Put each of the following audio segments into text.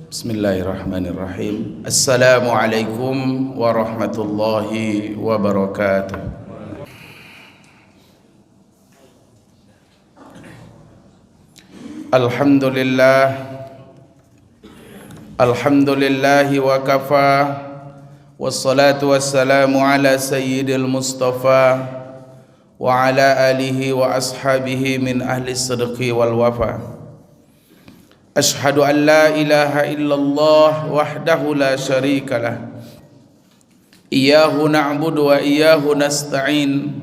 Bismillahirrahmanirrahim. Assalamualaikum warahmatullahi wabarakatuh. Alhamdulillahi wa kafa, wassalatu wassalamu ala sayyidil mustafa wa ala alihi wa ashabihi min ahli sidqi wal wafa. Ashhadu an la ilaha illallah wahdahu la syarika lah, iyyahu na'budu wa iyyahu nasta'in,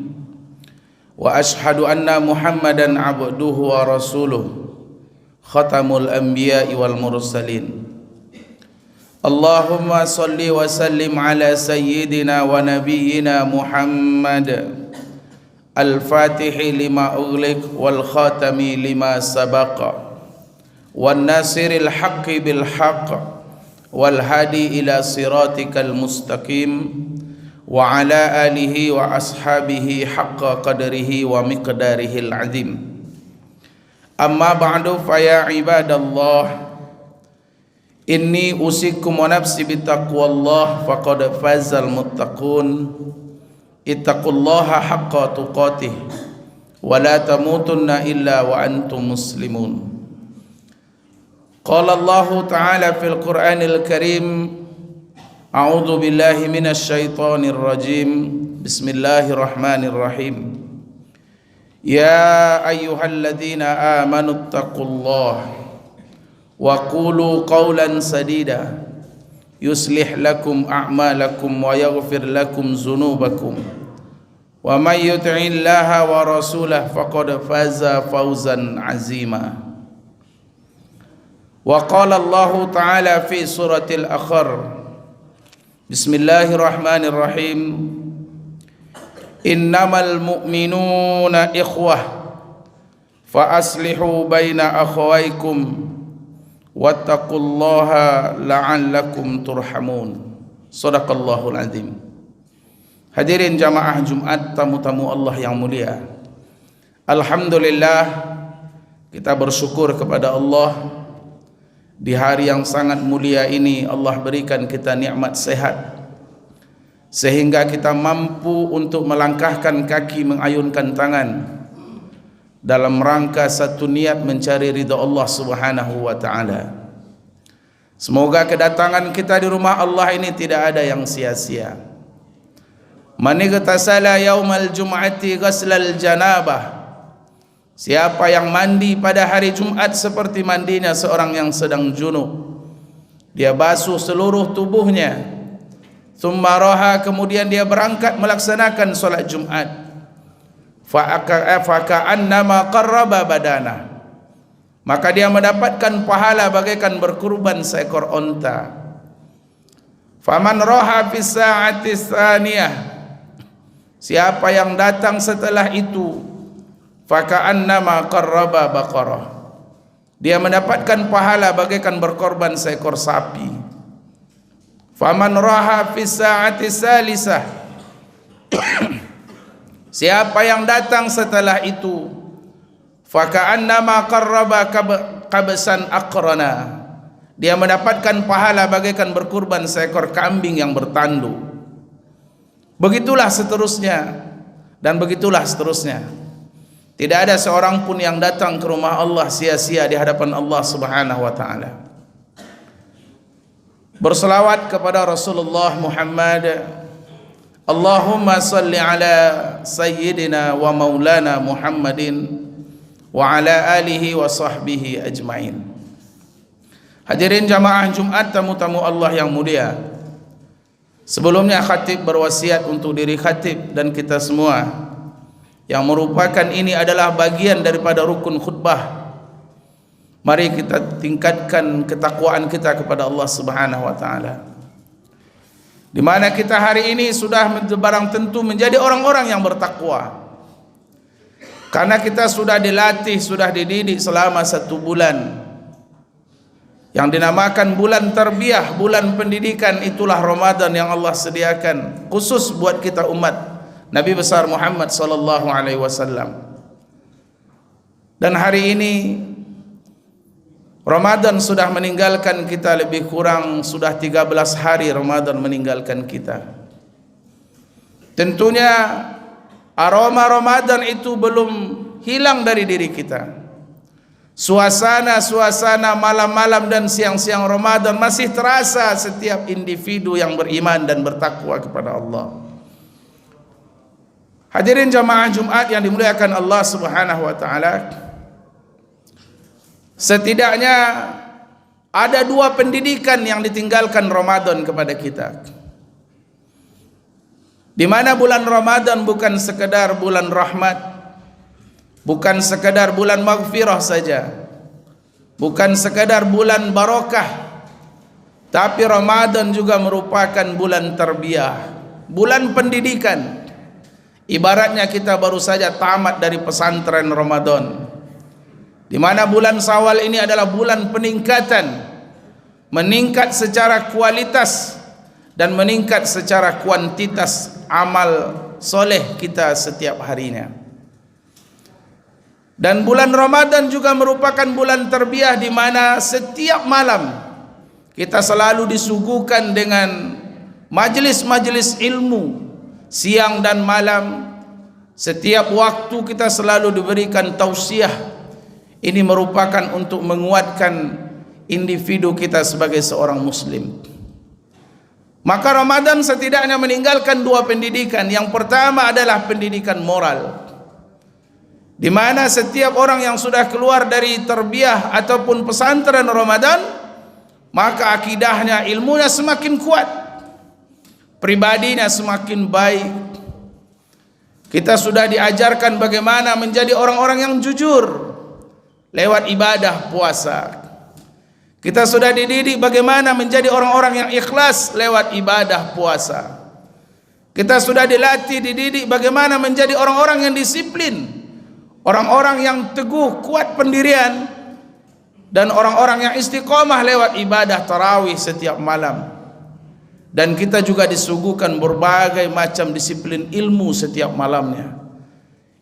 wa ashhadu anna Muhammadan abduhu wa rasuluh, khatamul anbiya'i wal mursalin. Allahumma salli wa sallim ala sayyidina wa nabiyyina Muhammad al-fatihi lima ughliq wal khatami lima sabaqa wan nasiril haqqi bil haqq wal hadi ila siratikal mustaqim wa ala alihi wa ashabihi haqqa qadrihi wa miqdarihil azim. Amma ba'du, fa ya ibadallah, inni usikum wa nafsi bittaqwallah faqad fazal muttaqun. Ittaqullaha haqqa tuqatih wa la tamutunna illa wa antum muslimun. Qala Allah Ta'ala fil Qur'anil Karim, a'udzu billahi minasy syaithanir rajim. Bismillahirrahmanirrahim. Ya ayyuhalladzina amanu taqullaha wa qulu qawlan sadida yuslih lakum a'malakum wa yaghfir lakum dzunubakum wa may yuti'illaha wa rasulahu faqad faza fawzan 'azima. Wa qala Allah Ta'ala fi suratil Akhar, Bismillahirrahmanirrahim, innamal mu'minuna ikhwah fa aslihu baina akhawaykum wattaqullaha la'allakum turhamun. Shadaqallahul azim. Hadirin jamaah Jumat, tamu-tamu Allah yang mulia, alhamdulillah kita bersyukur kepada Allah. Di hari yang sangat mulia ini Allah berikan kita nikmat sehat sehingga kita mampu untuk melangkahkan kaki, mengayunkan tangan dalam rangka satu niat mencari ridha Allah Subhanahu wa taala. Semoga kedatangan kita di rumah Allah ini tidak ada yang sia-sia. Man igtasala yaumal jum'ati ghaslal janabah, siapa yang mandi pada hari Jumat seperti mandinya seorang yang sedang junub, dia basuh seluruh tubuhnya, thumma raha, kemudian dia berangkat melaksanakan solat Jumat, faka'annama qarraba badana, maka dia mendapatkan pahala bagaikan berkurban seekor onta. Faman raha fi sa'ati tsaniyah, siapa yang datang setelah itu, faka'annama qarraba baqarah, dia mendapatkan pahala bagaikan berkorban seekor sapi. Faman raha fi sa'ati salisah, siapa yang datang setelah itu, faka'annama qarraba qabsan aqrana, dia mendapatkan pahala bagaikan berkurban seekor kambing yang bertanduk. Begitulah seterusnya dan begitulah seterusnya. Tidak ada seorang pun yang datang ke rumah Allah sia-sia di hadapan Allah Subhanahu wa taala. Berselawat kepada Rasulullah Muhammad. Allahumma salli ala sayyidina wa maulana Muhammadin wa ala alihi wa sahbihi ajmain. Hadirin jamaah Jumat, tamu-tamu Allah yang mulia, sebelumnya khatib berwasiat untuk diri khatib dan kita semua yang merupakan ini adalah bagian daripada rukun khutbah. Mari kita tingkatkan ketakwaan kita kepada Allah Subhanahu wa taala, di mana kita hari ini sudah barang tentu menjadi orang-orang yang bertakwa, karena kita sudah dilatih, sudah dididik selama 1 bulan yang dinamakan bulan tarbiyah, bulan pendidikan. Itulah Ramadan yang Allah sediakan khusus buat kita umat Nabi besar Muhammad sallallahu alaihi wasallam. Dan hari ini Ramadan sudah meninggalkan kita, lebih kurang sudah 13 hari Ramadan meninggalkan kita. Tentunya aroma Ramadan itu belum hilang dari diri kita. Suasana malam-malam dan siang-siang Ramadan masih terasa setiap individu yang beriman dan bertakwa kepada Allah. Hadirin jamaah Jumat yang dimuliakan Allah Subhanahu wa taala, setidaknya ada 2 pendidikan yang ditinggalkan Ramadan kepada kita. Di mana bulan Ramadan bukan sekedar bulan rahmat, bukan sekedar bulan maghfirah saja, bukan sekedar bulan barakah, tapi Ramadan juga merupakan bulan tarbiyah, bulan pendidikan. Ibaratnya kita baru saja tamat dari pesantren Ramadan, di mana bulan Syawal ini adalah bulan peningkatan, meningkat secara kualitas dan meningkat secara kuantitas amal soleh kita setiap harinya. Dan bulan Ramadan juga merupakan bulan tarbiyah, di mana setiap malam kita selalu disuguhkan dengan majelis-majelis ilmu, siang dan malam. Setiap waktu kita selalu diberikan tausiah. Ini merupakan untuk menguatkan individu kita sebagai seorang muslim. Maka Ramadan setidaknya meninggalkan 2 pendidikan. Yang pertama adalah pendidikan moral, di mana setiap orang yang sudah keluar dari tarbiyah ataupun pesantren Ramadan, maka akidahnya, ilmunya semakin kuat, pribadinya semakin baik. Kita sudah diajarkan bagaimana menjadi orang-orang yang jujur lewat ibadah puasa. Kita sudah dididik bagaimana menjadi orang-orang yang ikhlas lewat ibadah puasa. Kita sudah dididik bagaimana menjadi orang-orang yang disiplin, orang-orang yang teguh, kuat pendirian, dan orang-orang yang istiqomah lewat ibadah tarawih setiap malam. Dan kita juga disuguhkan berbagai macam disiplin ilmu setiap malamnya.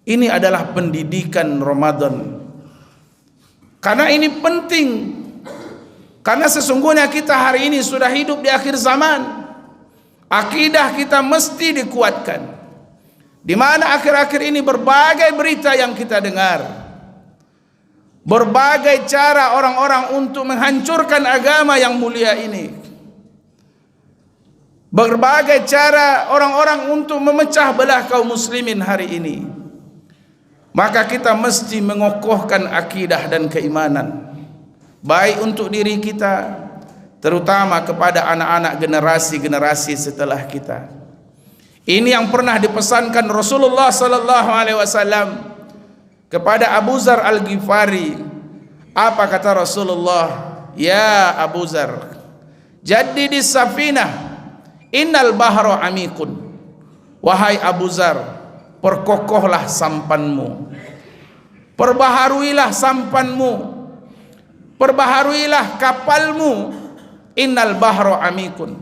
Ini adalah pendidikan Ramadan. Karena ini penting, karena sesungguhnya kita hari ini sudah hidup di akhir zaman. Akidah kita mesti dikuatkan, di mana akhir-akhir ini berbagai berita yang kita dengar, berbagai cara orang-orang untuk menghancurkan agama yang mulia ini, berbagai cara orang-orang untuk memecah belah kaum muslimin hari ini. Maka kita mesti mengokohkan akidah dan keimanan, baik untuk diri kita, terutama kepada anak-anak generasi-generasi setelah kita. Ini yang pernah dipesankan Rasulullah sallallahu alaihi wasallam kepada Abu Zar Al-Ghifari. Apa kata Rasulullah? Ya Abu Zar, jaddidis safinah, innal bahra amikun. Wahai Abu Zar, perkokohlah sampanmu, perbaharuilah sampanmu, perbaharuilah kapalmu. Innal bahra amikun,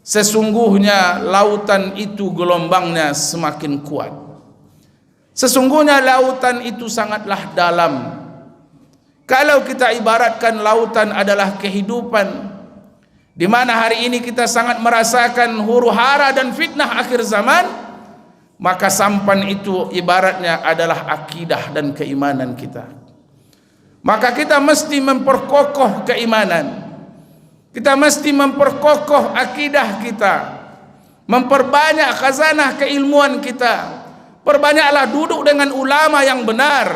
sesungguhnya lautan itu gelombangnya semakin kuat. Sesungguhnya lautan itu sangatlah dalam. Kalau kita ibaratkan lautan adalah kehidupan, di mana hari ini kita sangat merasakan huru-hara dan fitnah akhir zaman, maka sampan itu ibaratnya adalah akidah dan keimanan kita. Maka kita mesti memperkokoh keimanan, kita mesti memperkokoh akidah kita, memperbanyak khazanah keilmuan kita. Perbanyaklah duduk dengan ulama yang benar,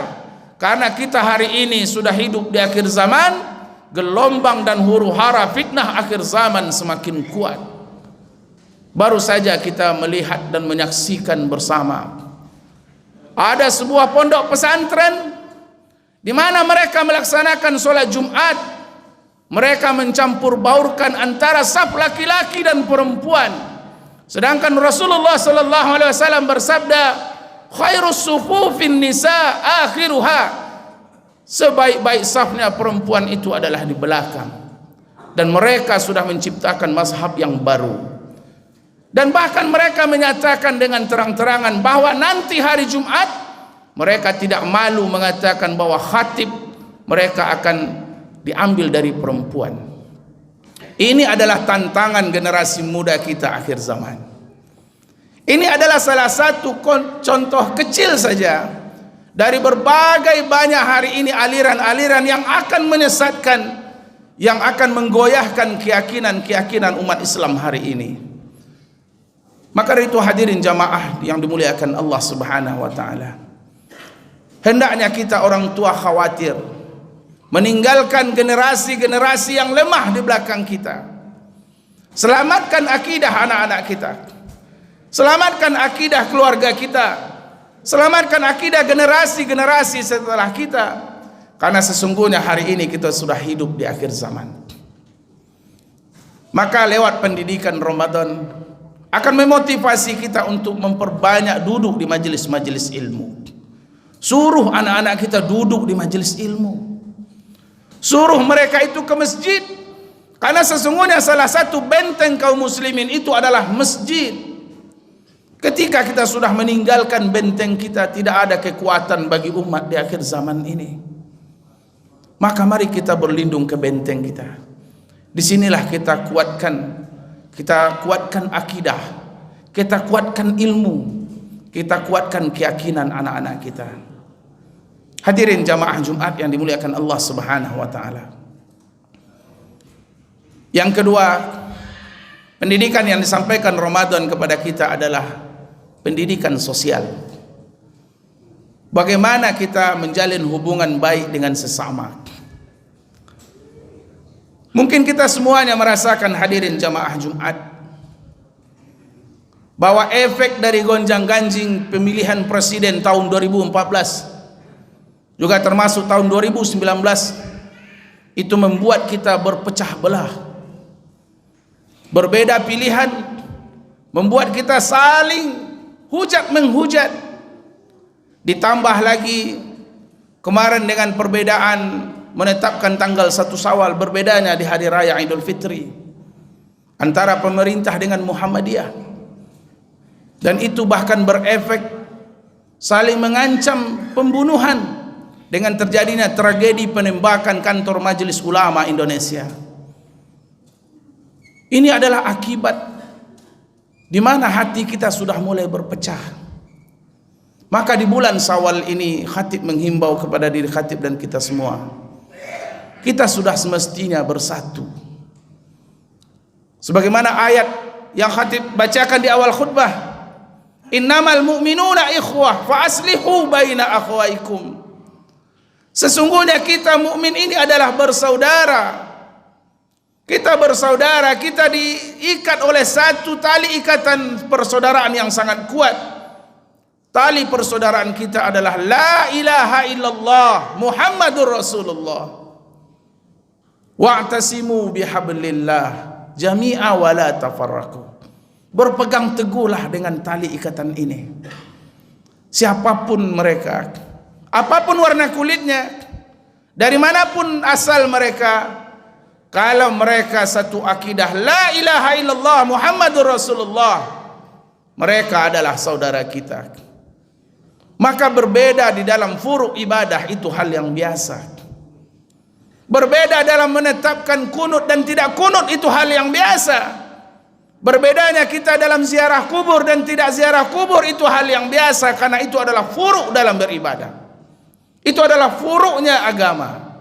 karena kita hari ini sudah hidup di akhir zaman. Gelombang dan huru-hara fitnah akhir zaman semakin kuat. Baru saja kita melihat dan menyaksikan bersama, ada sebuah pondok pesantren di mana mereka melaksanakan sholat Jumat. Mereka mencampur baurkan antara saf laki-laki dan perempuan. Sedangkan Rasulullah sallallahu alaihi wasallam bersabda, khairus sufufin nisa akhiruha. Sebaik-baik safnya perempuan itu adalah di belakang. Dan mereka sudah menciptakan mazhab yang baru. Dan bahkan mereka menyatakan dengan terang-terangan bahwa nanti hari Jumat mereka tidak malu mengatakan bahwa khatib mereka akan diambil dari perempuan. Ini adalah tantangan generasi muda kita akhir zaman. Ini adalah salah satu contoh kecil saja dari berbagai banyak hari ini aliran-aliran yang akan menyesatkan, yang akan menggoyahkan keyakinan-keyakinan umat Islam hari ini. Maka dari itu hadirin jamaah yang dimuliakan Allah Subhanahu wa taala, hendaknya kita orang tua khawatir meninggalkan generasi-generasi yang lemah di belakang kita. Selamatkan akidah anak-anak kita, selamatkan akidah keluarga kita, selamatkan akidah generasi-generasi setelah kita, karena sesungguhnya hari ini kita sudah hidup di akhir zaman. Maka lewat pendidikan Ramadan akan memotivasi kita untuk memperbanyak duduk di majelis-majelis ilmu. Suruh anak-anak kita duduk di majelis ilmu, suruh mereka itu ke masjid, karena sesungguhnya salah satu benteng kaum muslimin itu adalah masjid. Ketika kita sudah meninggalkan benteng kita, tidak ada kekuatan bagi umat di akhir zaman ini. Maka mari kita berlindung ke benteng kita. Disinilah kita kuatkan akidah, kita kuatkan ilmu, kita kuatkan keyakinan anak-anak kita. Hadirin jamaah Jumat yang dimuliakan Allah Subhanahu wa taala. Yang kedua, pendidikan yang disampaikan Ramadan kepada kita adalah pendidikan sosial. Bagaimana kita menjalin hubungan baik dengan sesama. Mungkin kita semuanya merasakan, hadirin jamaah Jumat, bahwa efek dari gonjang-ganjing pemilihan presiden tahun 2014 juga termasuk tahun 2019 itu membuat kita berpecah belah, berbeda pilihan, membuat kita saling hujat menghujat. Ditambah lagi kemarin dengan perbedaan menetapkan tanggal 1 Syawal, berbedanya di hari raya Idul Fitri antara pemerintah dengan Muhammadiyah, dan itu bahkan berefek saling mengancam pembunuhan dengan terjadinya tragedi penembakan kantor Majelis Ulama Indonesia. Ini adalah akibat di mana hati kita sudah mulai berpecah. Maka di bulan Syawal ini khatib menghimbau kepada diri khatib dan kita semua, kita sudah semestinya bersatu. Sebagaimana ayat yang khatib bacakan di awal khutbah, innamal mu'minuna ikhwah fa aslihu baina akhwaikum. Sesungguhnya kita mukmin ini adalah bersaudara. Kita bersaudara, kita diikat oleh satu tali ikatan persaudaraan yang sangat kuat. Tali persaudaraan kita adalah la ilaha illallah Muhammadur Rasulullah. Wa'tasimu bihablillah jami'a wa la tafarraqu. Berpegang teguhlah dengan tali ikatan ini. Siapapun mereka, apapun warna kulitnya, dari manapun asal mereka, kalau mereka satu akidah la ilaha illallah Muhammadur Rasulullah, mereka adalah saudara kita. Maka berbeda di dalam furu' ibadah itu hal yang biasa. Berbeda dalam menetapkan kunut dan tidak kunut itu hal yang biasa. Berbedanya kita dalam ziarah kubur dan tidak ziarah kubur itu hal yang biasa, karena itu adalah furu' dalam beribadah. Itu adalah furu'nya agama.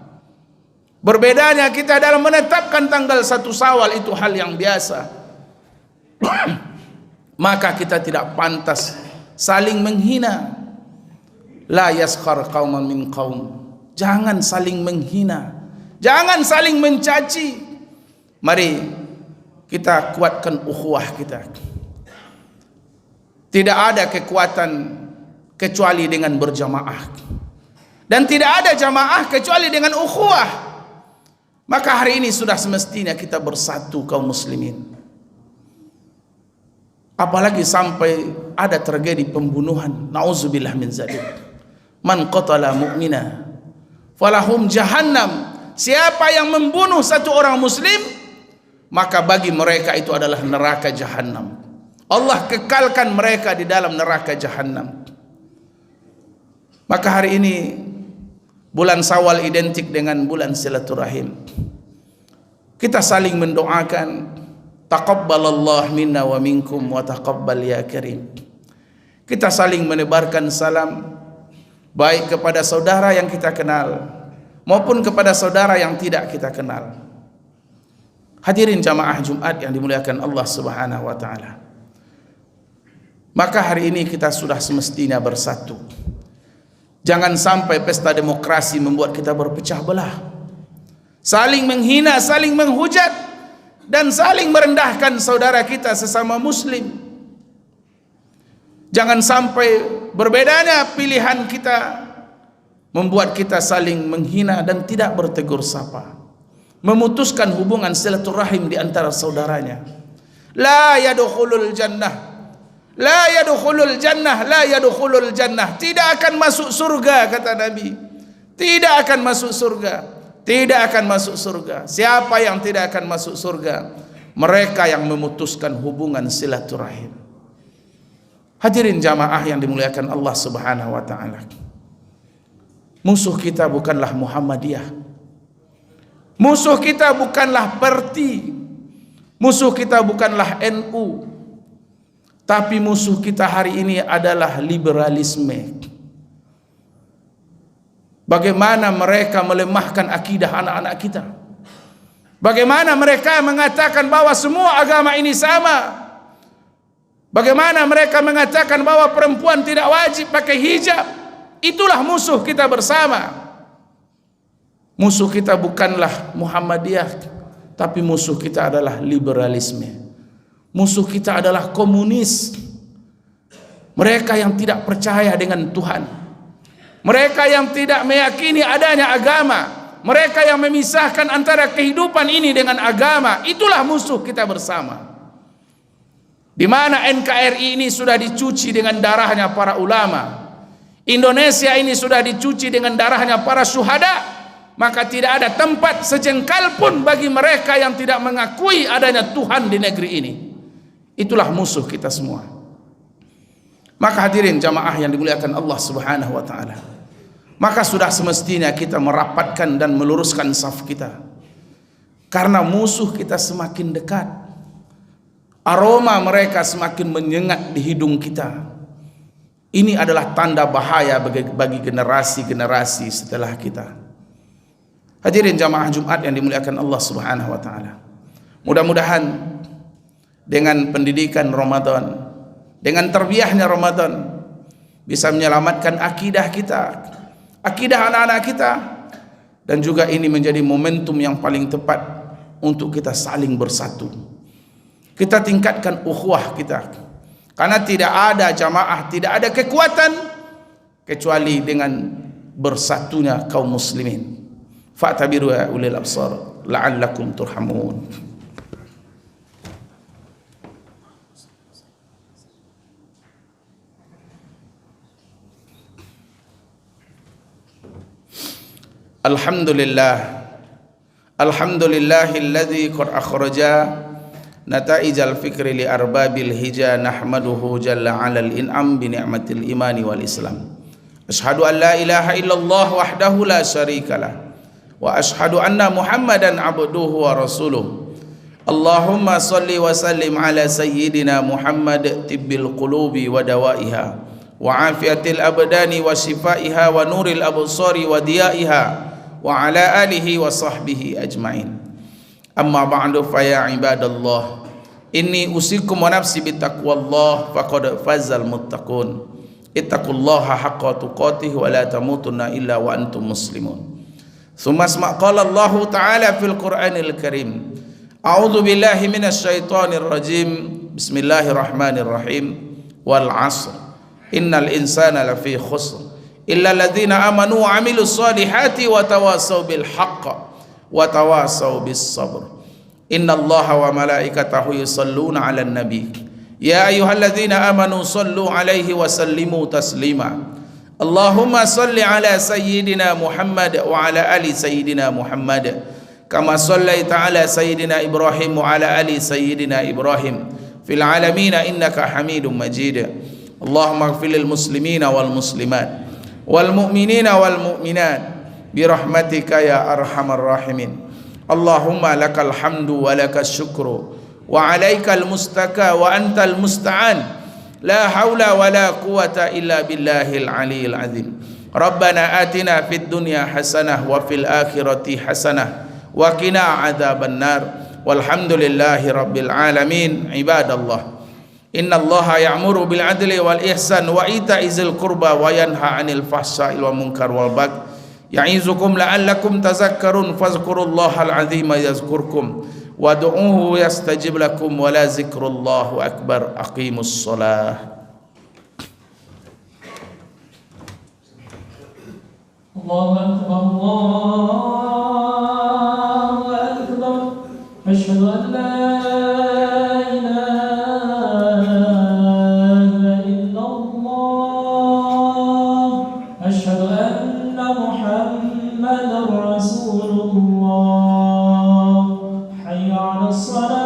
Berbedanya kita dalam menetapkan tanggal 1 Syawal itu hal yang biasa. Maka kita tidak pantas saling menghina. La yaskhar qauman min qaum. Jangan saling menghina, jangan saling mencaci. Mari kita kuatkan ukhuwah kita. Tidak ada kekuatan kecuali dengan berjamaah, dan tidak ada jamaah kecuali dengan ukhuwah. Maka hari ini sudah semestinya kita bersatu kaum muslimin. Apalagi sampai ada tragedi pembunuhan, nauzubillah min zalik. Man qatala mu'mina falahum jahannam. Siapa yang membunuh satu orang muslim, maka bagi mereka itu adalah neraka jahannam. Allah kekalkan mereka di dalam neraka jahannam. Maka hari ini Bulan Syawal identik dengan bulan silaturahim. Kita saling mendoakan, taqabbalallah minna wa minkum wa taqabbal ya karim. Kita saling menebarkan salam baik kepada saudara yang kita kenal maupun kepada saudara yang tidak kita kenal. Hadirin jamaah Jumat yang dimuliakan Allah Subhanahu wa taala. Maka hari ini kita sudah semestinya bersatu. Jangan sampai pesta demokrasi membuat kita berpecah belah, saling menghina, saling menghujat, dan saling merendahkan saudara kita sesama muslim. Jangan sampai berbedanya pilihan kita membuat kita saling menghina dan tidak bertegur sapa, memutuskan hubungan silaturahim di antara saudaranya. La yadkhulul jannah, la yadkhulul jannah, la yadkhulul jannah. Tidak akan masuk surga, kata Nabi. Tidak akan masuk surga, tidak akan masuk surga. Siapa yang tidak akan masuk surga? Mereka yang memutuskan hubungan silaturahim. Hadirin jamaah yang dimuliakan Allah Subhanahu wa taala. Musuh kita bukanlah Muhammadiyah. Musuh kita bukanlah parti. Musuh kita bukanlah NU. Tapi musuh kita hari ini adalah liberalisme. Bagaimana mereka melemahkan akidah anak-anak kita? Bagaimana mereka mengatakan bahwa semua agama ini sama? Bagaimana mereka mengatakan bahwa perempuan tidak wajib pakai hijab? Itulah musuh kita bersama. Musuh kita bukanlah Muhammadiyah, tapi musuh kita adalah liberalisme. Musuh kita adalah komunis. Mereka yang tidak percaya dengan Tuhan. Mereka yang tidak meyakini adanya agama. Mereka yang memisahkan antara kehidupan ini dengan agama. Itulah musuh kita bersama. Di mana NKRI ini sudah dicuci dengan darahnya para ulama, Indonesia ini sudah dicuci dengan darahnya para syuhada, maka tidak ada tempat sejengkal pun bagi mereka yang tidak mengakui adanya Tuhan di negeri ini. Itulah musuh kita semua. Maka hadirin jamaah yang dimuliakan Allah Subhanahu wa taala, maka sudah semestinya kita merapatkan dan meluruskan saf kita, karena musuh kita semakin dekat. Aroma mereka semakin menyengat di hidung kita. Ini adalah tanda bahaya bagi generasi-generasi setelah kita. Hadirin jamaah Jumat yang dimuliakan Allah Subhanahu wa taala. Mudah-mudahan dengan pendidikan Ramadan, dengan terbiahnya Ramadan, bisa menyelamatkan akidah kita, akidah anak-anak kita, dan juga ini menjadi momentum yang paling tepat untuk kita saling bersatu. Kita tingkatkan ukhuwah kita, karena tidak ada jamaah, tidak ada kekuatan kecuali dengan bersatunya kaum muslimin. Fa'tabiru ya ulil absar la'allakum turhamun. Alhamdulillah, alhamdulillahilladzi qad akhraja nataijal fikri li arbabil hija, nahmaduhu jalla alal in'am bi ni'matil imani wal islam. Ashhadu an la ilaha illallah wahdahu la syarikalah, wa ashhadu anna muhammadan abduhu wa rasuluh. Allahumma salli wa sallim ala sayyidina Muhammad tibbil qulubi wa dawaiha, wa afiatil abdani wa shifaiha, wa nuril absari wa diyaiha, wa ala alihi wa sahbihi ajma'in. Amma ba'du fa ya ibadallah, inni usikum wa nafsi bittaqwallah faqad fazal muttaqun. Ittaqullaha haqqa tuqatih wa la tamutunna illa wa antum muslimun. Tsumma asma' qala Allah ta'ala fil Qur'anil Karim. A'udzu billahi minasy syaithanir rajim. Bismillahirrahmanirrahim. Wal 'ashr. Innal insana lafi khusr illa alladziina amanu wa 'amilus solihati wa tawassaw bil haqq wa tawasaw bis sabr. Innallaha wa malaikatahu yusalluna 'alan nabi ya ayyuhalladzina amanu sallu 'alaihi wa sallimu taslima. Allahumma salli 'ala sayyidina Muhammad wa 'ala ali sayyidina Muhammad kama sallaita 'ala sayyidina Ibrahim wa 'ala ali sayyidina Ibrahim fil 'alamin innaka Hamidum Majid. Allahumma ighfir lil muslimina wal muslimat wal mu'minina wal mu'minat birahmatika ya arhamar rahimin. Allahumma lakal hamdu wa lakas syukru wa alaikal mustaka wa antal musta'an, la haula wa la quwata illa billahil aliyil azim. Rabbana atina fid dunya hasanah wa fil akhirati hasanah wa qina adzaban nar. Walhamdulillahi rabbil alamin. Ibadallah, innallaha ya'muru bil adli wal ihsan wa ita'izil qurba wa yanha 'anil fahsya'i wal munkar wal baghi ya'izukum la'allakum tazakkarun. Fazkurullahal 'azima yazkurkum wad'uuhu yastajib lakum wa la zikrullahu akbar. Aqimus shalah. Allahu akbar, Allahu akbar. Asyhadu an la ilaha illallah. Asyhadu anna Muhammadar Rasulullah. Hayya 'alas salat.